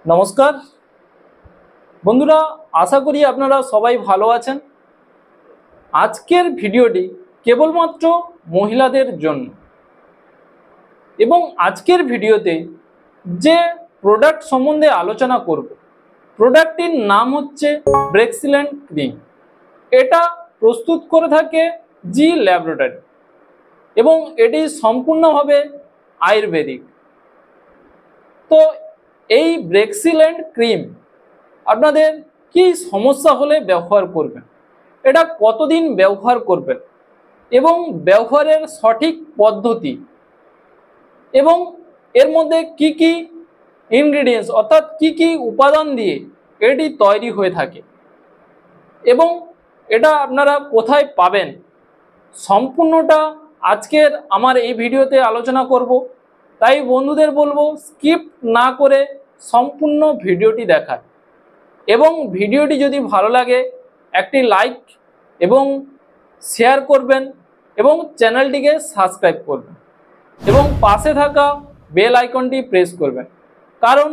নমস্কার বন্ধুরা, আশা করি আপনারা সবাই ভালো আছেন। আজকের ভিডিওটি কেবলমাত্র মহিলাদের জন্য এবং আজকের ভিডিওতে যে প্রোডাক্ট সম্বন্ধে আলোচনা করব, প্রোডাক্টটির নাম হচ্ছে ব্রেক্সিলেন্ট ক্রিম। এটা প্রস্তুত করে থাকে জি ল্যাবরেটরি এবং এটি সম্পূর্ণভাবে আয়ুর্বেদিক। তো এই ব্রেক্সিলেন্ট ক্রিম আপনাদের কি সমস্যা হলে ব্যবহার করবেন, এটা কতদিন ব্যবহার করবেন এবং ব্যবহারের সঠিক পদ্ধতি এবং এর মধ্যে কি কি ইনগ্রেডিয়েন্টস অর্থাৎ কি কি উপাদান দিয়ে এটি তৈরি হয়ে থাকে এবং এটা আপনারা কোথায় পাবেন, সম্পূর্ণটা আজকের আমার এই ভিডিওতে আলোচনা করব। তাই বন্ধুদের বলবো স্কিপ না করে সম্পূর্ণ ভিডিওটি দেখার এবং ভিডিওটি যদি ভালো লাগে একটি লাইক এবং শেয়ার করবেন এবং চ্যানেলটিকে সাবস্ক্রাইব করবেন এবং পাশে থাকা বেল আইকনটি প্রেস করবেন, কারণ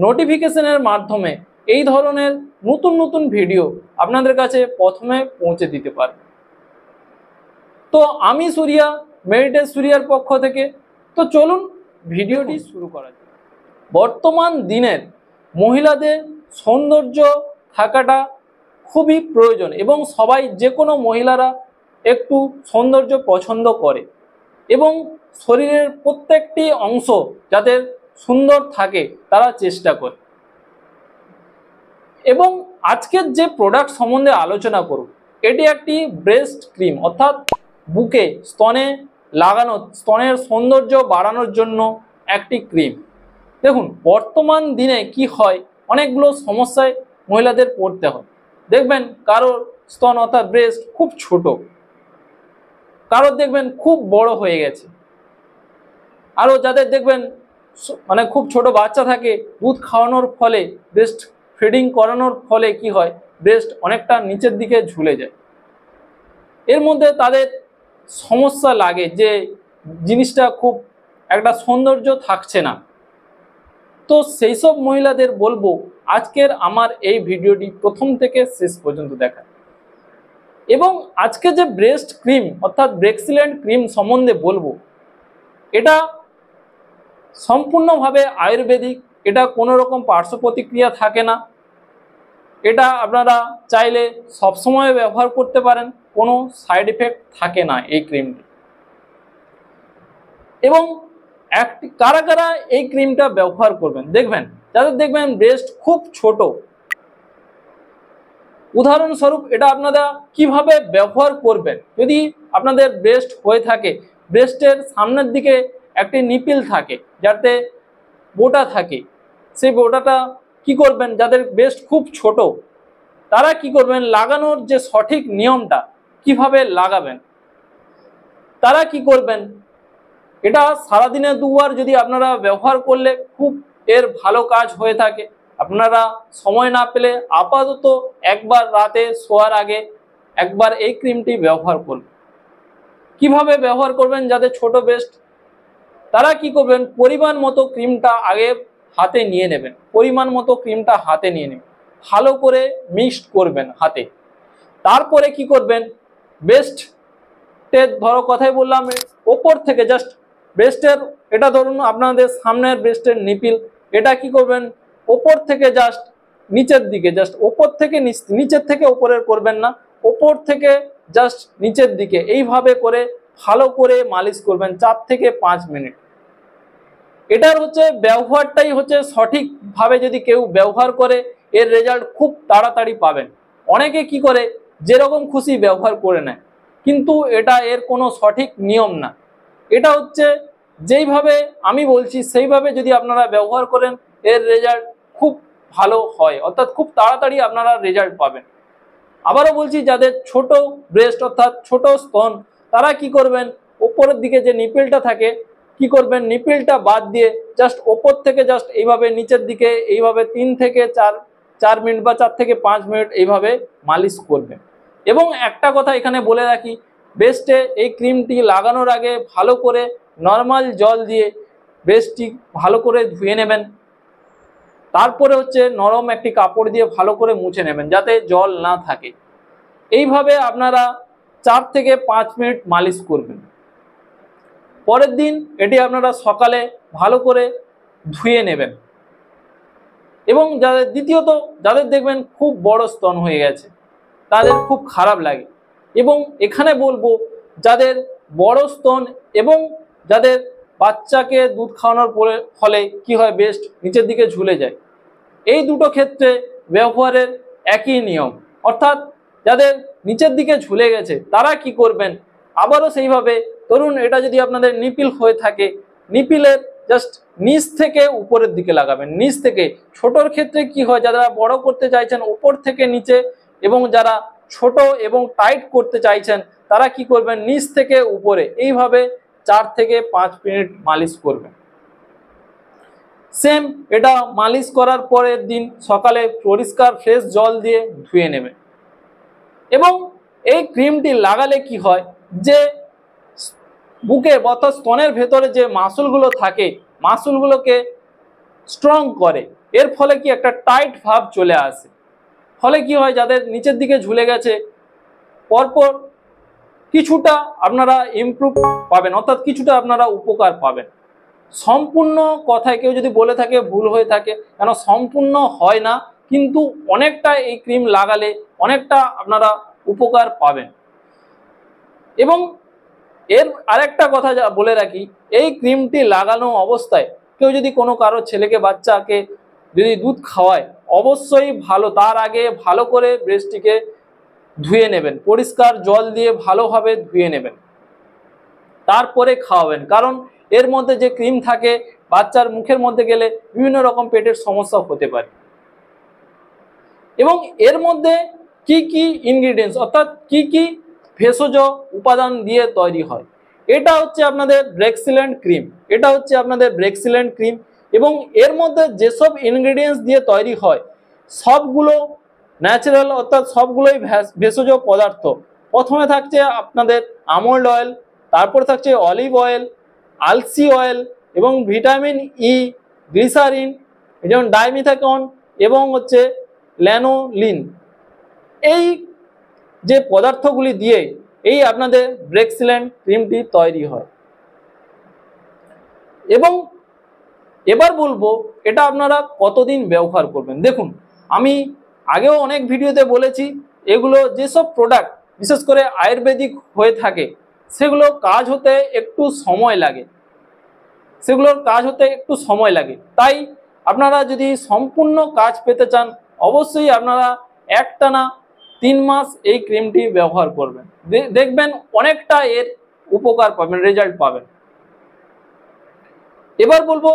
নোটিফিকেশনের মাধ্যমে এই ধরনের নতুন নতুন ভিডিও আপনাদের কাছে প্রথমে পৌঁছে দিতে পারবে। তো আমি সুরিয়া, মেডিটেট সুরিয়ার পক্ষ থেকে। তো চলুন ভিডিওটি শুরু করা যাক। বর্তমান দিনের মহিলাদের সৌন্দর্য থাকাটা খুবই প্রয়োজন এবং সবাই, যে কোনো মহিলারা একটু সৌন্দর্য পছন্দ করে এবং শরীরের প্রত্যেকটি অংশ যাতে সুন্দর থাকে তারা চেষ্টা করে। এবং আজকের যে প্রোডাক্ট সম্বন্ধে আলোচনা করব, এটি একটি ব্রেস্ট ক্রিম অর্থাৎ বুকে স্তনে লাগানো, স্তনের সৌন্দর্য বাড়ানোর জন্য একটি ক্রিম। দেখুন বর্তমান দিনে কি হয়, অনেকগুলো সমস্যায় মহিলাদের পড়তে হয়। দেখবেন কারোর স্তন অর্থাৎ ব্রেস্ট খুব ছোট, কারোর দেখবেন খুব বড় হয়ে গেছে, আরও যাদের দেখবেন মানে খুব ছোট বাচ্চা থাকে, দুধ খাওয়ানোর ফলে, ব্রেস্ট ফিডিং করানোর ফলে কি হয়, ব্রেস্ট অনেকটা নিচের দিকে ঝুলে যায়। এর মধ্যে তাদের সমস্যা লাগে যে জিনিসটা খুব একটা সৌন্দর্য থাকছে না। তো সেই সব মহিলাদের বলবো আজকের আমার এই ভিডিওটি প্রথম থেকে শেষ পর্যন্ত দেখা এবং আজকে যে ব্রেস্ট ক্রিম অর্থাৎ ব্রেক্সিলেন্ট ক্রিম সম্বন্ধে বলবো, এটা সম্পূর্ণভাবে আয়ুর্বেদিক। এটা কোনো রকম পার্শ্ব প্রতিক্রিয়া থাকে না, এটা আপনারা চাইলে সবসময় ব্যবহার করতে পারেন, কোনো সাইড এফেক্ট থাকে না এই ক্রিমটি। এবং কারা কারা এই ক্রিমটা ব্যবহার করবেন, দেখবেন যাদের দেখবেন ব্রেস্ট খুব ছোট। উদাহরণস্বরূপ এটা আপনারা কিভাবে ব্যবহার করবেন, যদি আপনাদের ব্রেস্ট হয়ে থাকে, ব্রেস্টের সামনের দিকে একটি নিপিল থাকে যাতে বোটা থাকে, সেই বোটাটা কি করবেন, যাদের ব্রেস্ট খুব ছোট তারা কি করবেন, লাগানোর যে সঠিক নিয়মটা কিভাবে লাগাবেন, তারা কি করবেন, এটা সারাদিনে দুবার যদি আপনারা ব্যবহার করলে খুব এর ভালো কাজ হয়ে থাকে। আপনারা সময় না পেলে আপাতত একবার রাতে শোয়ার আগে একবার এই ক্রিমটি ব্যবহার করবেন। কিভাবে ব্যবহার করবেন, যাদের ছোট ব্রেস্ট তারা কি করবেন, পরিমাণ মতো ক্রিমটা আগে হাতে নিয়ে নেবেন, পরিমাণ মতো ক্রিমটা হাতে নিয়ে নেবেন, ভালো করে মিক্সড করবেন হাতে। তারপরে কি করবেন, ব্রেস্টের ধরো কথাই বললাম, ওপর থেকে জাস্ট ব্রেস্টের, এটা ধরুন আপনাদের সামনের ব্রেস্টের নিপিল, এটা কি করবেন, ওপর থেকে জাস্ট নিচের দিকে, জাস্ট ওপর থেকে নিচের থেকে ওপরের করবেন না, ওপর থেকে জাস্ট নিচের দিকে এইভাবে করে ভালো করে মালিশ করবেন 4 থেকে 5 মিনিট। এটার হচ্ছে ব্যবহারটাই হচ্ছে সঠিকভাবে যদি কেউ ব্যবহার করে এর রেজাল্ট খুব তাড়াতাড়ি পাবেন। অনেকে কি করে যেরকম খুশি ব্যবহার করে নেয়, কিন্তু এটা এর কোনো সঠিক নিয়ম না। এটা হচ্ছে যেইভাবে আমি বলছি সেইভাবে যদি আপনারা ব্যবহার করেন এর রেজাল্ট খুব ভালো হয়, অর্থাৎ খুব তাড়াতাড়ি আপনারা রেজাল্ট পাবেন। আবারও বলছি, যাদের ছোট ব্রেস্ট অর্থাৎ ছোট স্তন তারা কি করবেন, ওপরের দিকে যে নিপিলটা থাকে কি করবেন, নিপিলটা বাদ দিয়ে জাস্ট ওপর থেকে জাস্ট এইভাবে নিচের দিকে এইভাবে 3 থেকে 4 মিনিট বা 4 থেকে 5 মিনিট এইভাবে মালিশ করবেন। এবং একটা কথা এখানে বলে রাখি, ব্রেস্টে এই ক্রিমটি লাগানোর আগে ভালো করে নর্মাল জল দিয়ে ব্রেস্টটি ভালো করে ধুয়ে নেবেন। তারপরে হচ্ছে নরম একটি কাপড় দিয়ে ভালো করে মুছে নেবেন যাতে জল না থাকে। এইভাবে আপনারা 4 থেকে 5 মিনিট মালিশ করবেন। পরের দিন এটি আপনারা সকালে ভালো করে ধুয়ে নেবেন। এবং দ্বিতীয়ত যাদের দেখবেন খুব বড় স্তন হয়ে গেছে, তাদের খুব খারাপ লাগে। এবং এখানে বলবো যাদের বড় স্তন এবং যাদের বাচ্চাকে দুধ খাওয়ানোর ফলে কি হয়, ব্রেস্ট নিচের দিকে ঝুলে যায়, এই দুটো ক্ষেত্রে ব্যবহারের একই নিয়ম। অর্থাৎ যাদের নিচের দিকে ঝুলে গেছে তারা কি করবেন, আবারও সেইভাবে ধরুন এটা যদি আপনাদের নিপিল হয়ে থাকে, নিপিলের জাস্ট নিচ থেকে উপরের দিকে লাগাবেন। নিচ থেকে, ছোটর ক্ষেত্রে কি হয়, যারা বড় করতে চাইছেন উপর থেকে নিচে, এবং যারা ছোট এবং টাইট করতে চাইছেন তারা কি করবেন, নিচ থেকে উপরে, এইভাবে 4 থেকে 5 মিনিট মালিশ করবেন। সেম এটা মালিশ করার পরের দিন সকালে পরিষ্কার ফ্রেশ জল দিয়ে ধুয়ে নেবেন। এবং এই ক্রিমটি লাগালে কি হয়, যে বুকে অর্থাৎ স্তনের ভেতরে যে মাসলগুলো থাকে, মাসলগুলোকে স্ট্রং করে। এর ফলে কি একটা টাইট ভাব চলে আসে। ফলে কি হয়, যাদের নিচের দিকে ঝুলে গেছে পরপর কিছুটা আপনারা ইমপ্রুভ পাবেন, অর্থাৎ কিছুটা আপনারা উপকার পাবেন। সম্পূর্ণ কথায় কেউ যদি বলে থাকে ভুল হয়ে থাকে, কেন সম্পূর্ণ হয় না, কিন্তু অনেকটা এই ক্রিম লাগালে অনেকটা আপনারা উপকার পাবেন। এবং এর আরেকটা কথা বলে রাখি, এই ক্রিমটি লাগানো অবস্থায় কেউ যদি কোনো কারো ছেলেকে বাচ্চাকে যদি দুধ খাওয়ায়, অবশ্যই তার আগে ভালো করে ব্রেস্টটিকে ধুয়ে নেবেন, পরিষ্কার জল দিয়ে ভালোভাবে ধুয়ে নেবেন, তারপরে খাওয়াবেন। কারণ এর মধ্যে যে ক্রিম থাকে বাচ্চার মুখের মধ্যে গেলে বিভিন্ন রকম পেটের সমস্যা হতে পারে। এবং এর মধ্যে কি কি ইনগ্রিডিয়েন্টস অর্থাৎ কি কি ভেষজ উপাদান দিয়ে তৈরি হয়, এটা হচ্ছে আপনাদের ব্রেক্সিলেন্ট ক্রিম। এটা হচ্ছে আপনাদের ব্রেক্সিলেন্ট ক্রিম। এবং এর মধ্যে যেসব ইনগ্রিডিয়েন্টস দিয়ে তৈরি হয় সবগুলো ন্যাচারাল, অর্থাৎ সবগুলোই ভেষজ পদার্থ। প্রথমে থাকছে আপনাদের আমন্ড অয়েল, তারপর থাকছে অলিভ অয়েল, আলসি অয়েল এবং ভিটামিন ই, গ্লিসারিন, যেমন ডাইমিথাকন এবং হচ্ছে ল্যানোলিন। এই যে পদার্থগুলি দিয়ে এই আপনাদের ব্রেক্সিলেন্ট ক্রিমটি তৈরি হয়। এবং এবার বলবো এটা আপনারা কতদিন ব্যবহার করবেন। দেখুন, আমি আগেও অনেক ভিডিওতে বলেছি, এগুলো যেসব প্রোডাক্ট বিশেষ করে আয়ুর্বেদিক হয়ে থাকে সেগুলোর কাজ হতে একটু সময় লাগে। তাই আপনারা যদি সম্পূর্ণ কাজ পেতে চান অবশ্যই আপনারা একটানা 3 মাস এই ক্রিমটি ব্যবহার করবেন, দেখবেন অনেকটা এর উপকার পাবেন, রেজাল্ট পাবেন। এবার বলবো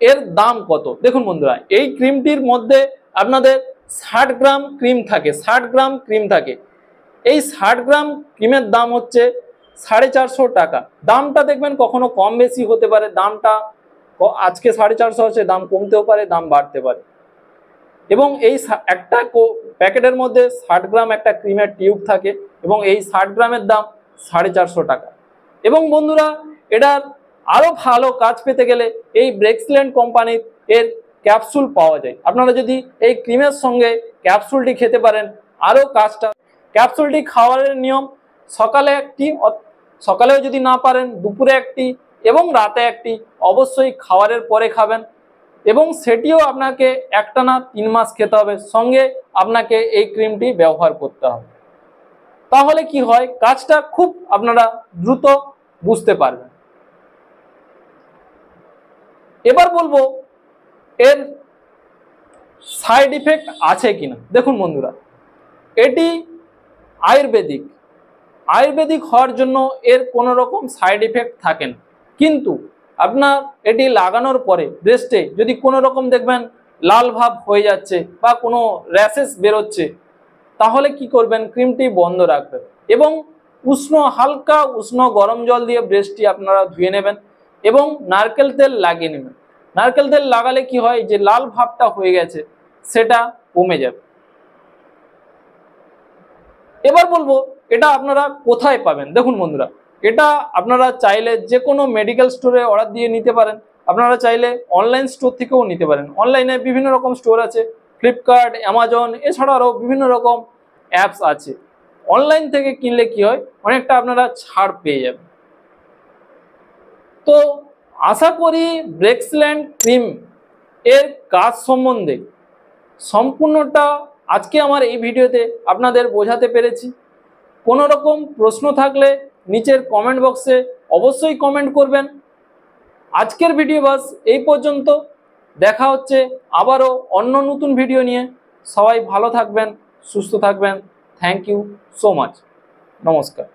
এর দাম কত। দেখুন বন্ধুরা, এই ক্রিমটির মধ্যে আপনাদের 60 গ্রাম ক্রিম থাকে। এই 60 গ্রাম ক্রিমের দাম হচ্ছে 450 টাকা। দামটা দেখবেন কখনো কম বেশি হতে পারে, দামটা আজকে 450 আছে, দাম কমতেও পারে, দাম বাড়তে পারে। এবং এই একটা প্যাকেটের মধ্যে 60 গ্রাম একটা ক্রিমের টিউব থাকে এবং এই 60 গ্রামের দাম 450 টাকা। এবং বন্ধুরা, এটার আরো ভালো কাজ পেতে গেলে এই ব্রেক্সিলেন্ট কোম্পানির এর ক্যাপসুল পাওয়া যায়। আপনারা যদি এই ক্রিমের সঙ্গে ক্যাপসুলটি খেতে পারেন আরো কাজটা। ক্যাপসুলটি খাওয়ার নিয়ম, সকালেও যদি না পারেন দুপুরে একটি এবং রাতে একটি, অবশ্যই খাওয়ারের পরে খাবেন। এবং সেটিও আপনাকে একটানা 3 মাস খেতে হবে, সঙ্গে আপনাকে এই ক্রিমটি ব্যবহার করতে হবে। তাহলে কি হয়, কাজটা খুব আপনারা দ্রুত বুঝতে পারবেন। এবার বলবো এর সাইড ইফেক্ট আছে কিনা। দেখুন বন্ধুরা, এটি আয়ুর্বেদিক হওয়ার জন্য এর কোনো রকম সাইড ইফেক্ট থাকে না। কিন্তু আপনার এটি লাগানোর পরে ব্রেস্টে যদি কোনো রকম দেখবেন লাল ভাব হয়ে যাচ্ছে বা কোনো র্যাশেস বেরোচ্ছে, তাহলে কি করবেন, ক্রিমটি বন্ধ রাখবেন এবং হালকা উষ্ণ গরম জল দিয়ে ব্রেস্টটি আপনারা ধুয়ে নেবেন এবং নারকেল তেল লাগিয়ে নেবেন। নারকেল তেল লাগালে কি হয়, যে লাল ভাবটা হয়ে গেছে সেটা কমে যাবে। এবার বলবো এটা আপনারা কোথায় পাবেন। দেখুন বন্ধুরা, এটা আপনারা চাইলে যে কোনো মেডিকেল স্টোরে অর্ডার দিয়ে নিতে পারেন, আপনারা চাইলে অনলাইন স্টোর থেকেও নিতে পারেন। অনলাইনে বিভিন্ন রকম স্টোর আছে, ফ্লিপকার্ট, অ্যামাজন, এছাড়া আরও বিভিন্ন রকম অ্যাপস আছে। অনলাইন থেকে কিনলে কি হয়, অনেকটা আপনারা ছাড় পেয়ে যাবেন। তো আশা করি ব্রেক্সল্যান্ড ক্রিম এর কাজ সম্বন্ধে সম্পূর্ণটা আজকে আমার এই ভিডিওতে আপনাদের বোঝাতে পেরেছি। কোনো রকম প্রশ্ন থাকলে নিচের কমেন্ট বক্সে অবশ্যই কমেন্ট করবেন। আজকের ভিডিও বাস এই পর্যন্ত, দেখা হচ্ছে আবারও অন্য নতুন ভিডিও নিয়ে। সবাই ভালো থাকবেন, সুস্থ থাকবেন। Thank you so much. নমস্কার।